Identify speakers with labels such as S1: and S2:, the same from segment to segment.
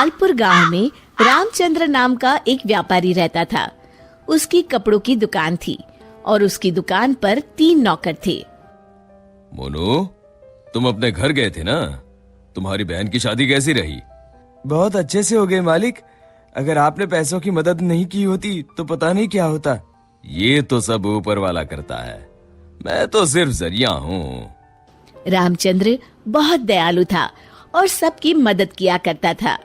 S1: लालपुर गांव में रामचंद्र नाम का एक व्यापारी रहता था। उसकी कपड़ों की दुकान थी और उसकी दुकान पर 3 नौकर थे।
S2: मोनू, तुम अपने घर गए थे ना? तुम्हारी बहन की शादी कैसी रही?
S3: बहुत अच्छे से हो गए मालिक। अगर आपने पैसों की मदद नहीं की होती तो पता नहीं क्या होता।
S2: ये तो सब ऊपर वाला करता है, मैं तो सिर्फ जरिया हूँ।
S1: रामचंद्र बहुत दयालु था और सबकी मदद किया करता था।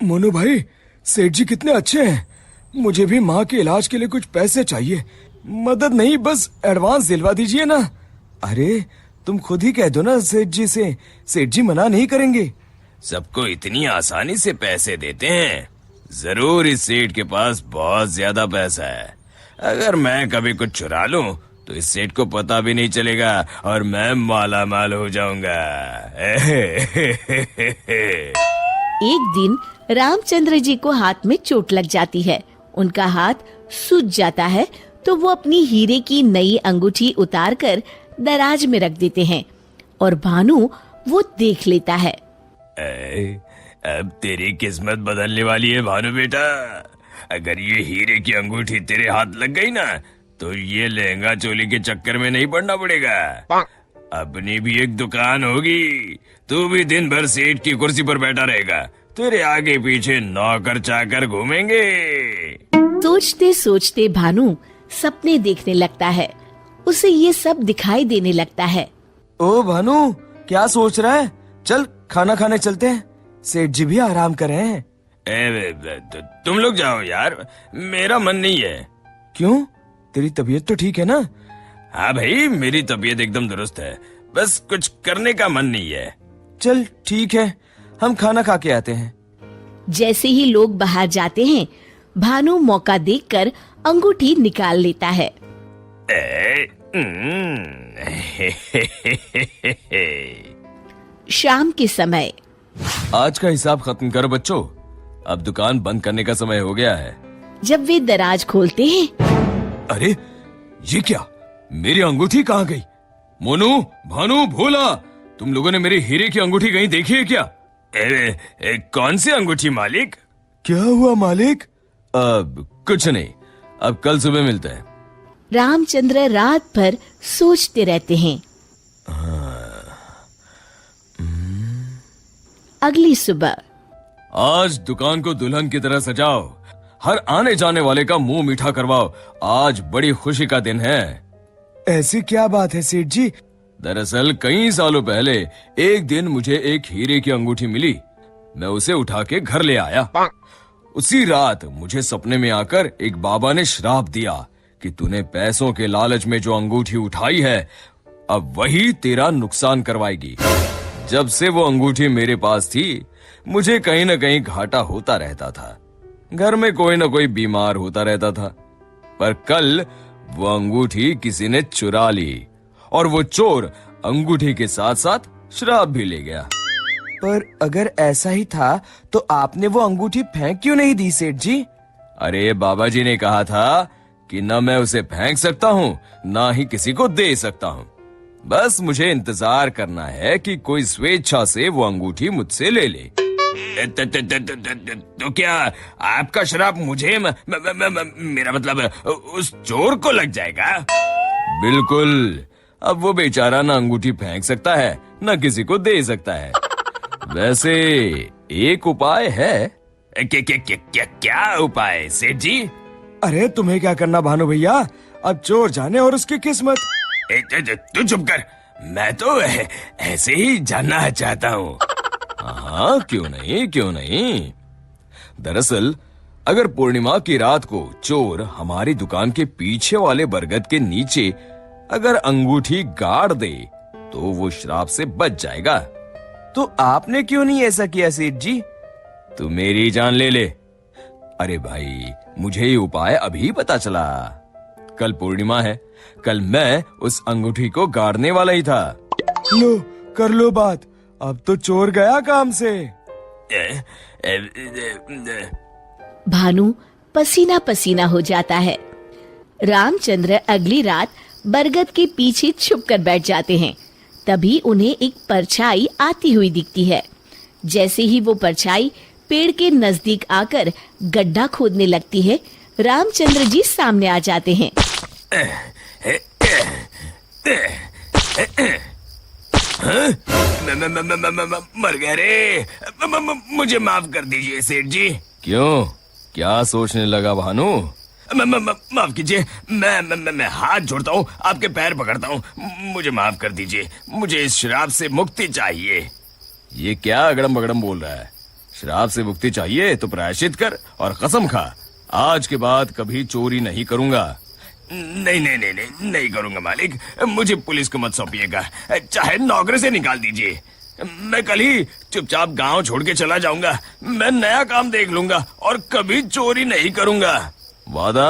S3: मोनू भाई, सेठ जी कितने अच्छे हैं। मुझे भी माँ के इलाज के लिए कुछ पैसे चाहिए। मदद नहीं, बस एडवांस दिलवा दीजिए ना। अरे तुम खुद ही कह दो ना सेठ जी से, सेठ जी मना नहीं करेंगे।
S2: सबको इतनी आसानी से पैसे देते हैं? जरूर इस सेठ के पास बहुत ज्यादा पैसा है। अगर मैं कभी कुछ चुरा लूं तो इस सेठ को पता भी नहीं चलेगा और मैं माला माल हो जाऊंगा।
S1: एक दिन रामचंद्र जी को हाथ में चोट लग जाती है। उनका हाथ सूज जाता है तो वो अपनी हीरे की नई अंगूठी उतारकर दराज में रख देते हैं और भानु वो देख लेता है।
S2: अब तेरी किस्मत बदलने वाली है भानु बेटा। अगर ये हीरे की अंगूठी तेरे हाथ लग गई ना तो ये लहंगा चोली के चक्कर में नहीं पड़ना पड़ेगा। अपनी भी एक दुकान होगी, तू भी दिन भर सेठ की कुर्सी पर बैठा रहेगा, तेरे आगे पीछे नौकर चाकर घूमेंगे।
S1: सोचते सोचते भानु सपने देखने लगता है। उसे ये सब दिखाई देने लगता है।
S3: ओ भानु, क्या सोच रहा है? चल खाना खाने चलते हैं, सेठ जी भी आराम कर रहे हैं।
S2: तुम लोग जाओ यार, मेरा मन नहीं है।
S3: क्यों? तेरी तबीयत तो ठीक है ना?
S2: हाँ भाई, मेरी तबीयत एकदम दुरुस्त है, बस कुछ करने का मन नहीं है।
S3: चल ठीक है, हम खाना खा के आते हैं।
S1: जैसे ही लोग बाहर जाते हैं, भानु मौका देखकर अंगूठी निकाल लेता है। शाम के समय।
S2: आज का हिसाब खत्म करो बच्चों, अब दुकान बंद करने का समय हो गया है।
S1: जब वे दराज खोलते हैं,
S2: अरे ये क्या, मेरी अंगूठी कहाँ गई? मोनू, भानु, भोला, तुम लोगों ने मेरी हीरे की अंगूठी कहीं देखी है क्या? कौन सी अंगूठी मालिक?
S3: क्या हुआ मालिक?
S2: अब कुछ नहीं, अब कल सुबह मिलते हैं।
S1: रामचंद्र रात भर सोचते रहते हैं। अगली सुबह।
S2: आज दुकान को दुल्हन की तरह सजाओ, हर आने जाने वाले का मुंह मीठा करवाओ, आज बड़ी खुशी का दिन है।
S3: ऐसी क्या बात है सेठ जी?
S2: दरअसल कई सालों पहले एक दिन मुझे एक हीरे की अंगूठी मिली। मैं उसे उठा के घर ले आया। उसी रात मुझे सपने में आकर एक बाबा ने श्राप दिया कि तूने पैसों के लालच में जो अंगूठी उठाई है, अब वही तेरा नुकसान करवाएगी। जब से वो अंगूठी मेरे पास थी, मुझे कहीं न कहीं घाटा होता रहता था। घर में कोई न कोई बीमार होता रहता था। पर कल वो अंगूठी किसी ने चुरा ली और वो चोर अंगूठी के साथ साथ श्राप भी ले गया।
S3: पर अगर ऐसा ही था तो आपने वो अंगूठी फेंक क्यों नहीं दी सेठ जी?
S2: अरे बाबा जी ने कहा था कि न मैं उसे फेंक सकता हूँ, ना ही किसी को दे सकता हूँ। बस मुझे इंतजार करना है कि कोई स्वेच्छा से वो अंगूठी मुझसे ले ले। तो क्या आपका श्राप मुझे मेरा मतलब उस चोर को लग जाएगा? बिल्कुल। अब वो बेचारा ना अंगूठी फेंक सकता है, न किसी को दे सकता है। वैसे एक उपाय है। क्या उपाय सेठ जी?
S3: अरे तुम्हें क्या करना भानु भैया, अब चोर जाने और उसकी किस्मत।
S2: तू चुप कर, मैं तो ऐसे ही जानना चाहता हूँ। हाँ, क्यों नहीं, क्यों नहीं। दरअसल अगर पूर्णिमा की रात को चोर हमारी दुकान के पीछे वाले बरगद के नीचे अगर अंगूठी गाड़ दे तो वो श्राप से बच जाएगा।
S3: तो आपने क्यों नहीं ऐसा किया सेठ जी?
S2: तू मेरी जान ले ले। अरे भाई, मुझे ये उपाय अभी पता चला। कल पूर्णिमा है, कल मैं उस अंगूठी को गाड़ने वाला ही था।
S3: लो, कर लो बात, अब तो चोर गया काम से।
S1: भानु पसीना पसीना हो जाता है। रामचंद्र अगली रात बरगद के पीछे छुपकर बैठ जाते हैं। तभी उन्हें एक परछाई आती हुई दिखती है। जैसे ही वो परछाई पेड़ के नजदीक आकर गड्ढा खोदने लगती है, रामचंद्र जी सामने आ जाते हैं।
S2: मर गए रे। मुझे माफ कर दीजिए सेठ जी। क्यों, क्या सोचने लगा भानु? माफ कीजिए, मैं हाथ जोड़ता हूँ, आपके पैर पकड़ता हूँ, मुझे माफ कर दीजिए। मुझे इस शराब से मुक्ति चाहिए। ये क्या अगड़म बगड़म बोल रहा है? शराब से मुक्ति चाहिए तो प्रायश्चित कर और कसम खा, आज के बाद कभी चोरी नहीं करूंगा। नहीं नहीं नहीं नहीं नहीं करूंगा मालिक, मुझे पुलिस को मत सौंपिएगा, चाहे नौकरी से निकाल दीजिए। मैं कल ही चुपचाप गांव छोड़ के चला जाऊंगा। मैं नया काम देख लूंगा और कभी चोरी नहीं करूंगा। वादा?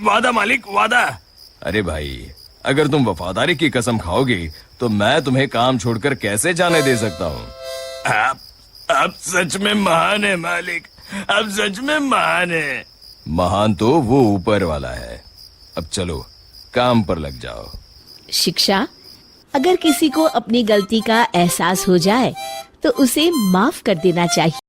S2: वादा मालिक, वादा। अरे भाई, अगर तुम वफादारी की कसम खाओगे तो मैं तुम्हें काम छोड़कर कैसे जाने दे सकता हूँ? आप सच में महान है मालिक, आप सच में महान है। महान तो वो ऊपर वाला है। अब चलो काम पर लग जाओ।
S1: शिक्षा, अगर किसी को अपनी गलती का एहसास हो जाए तो उसे माफ कर देना चाहिए।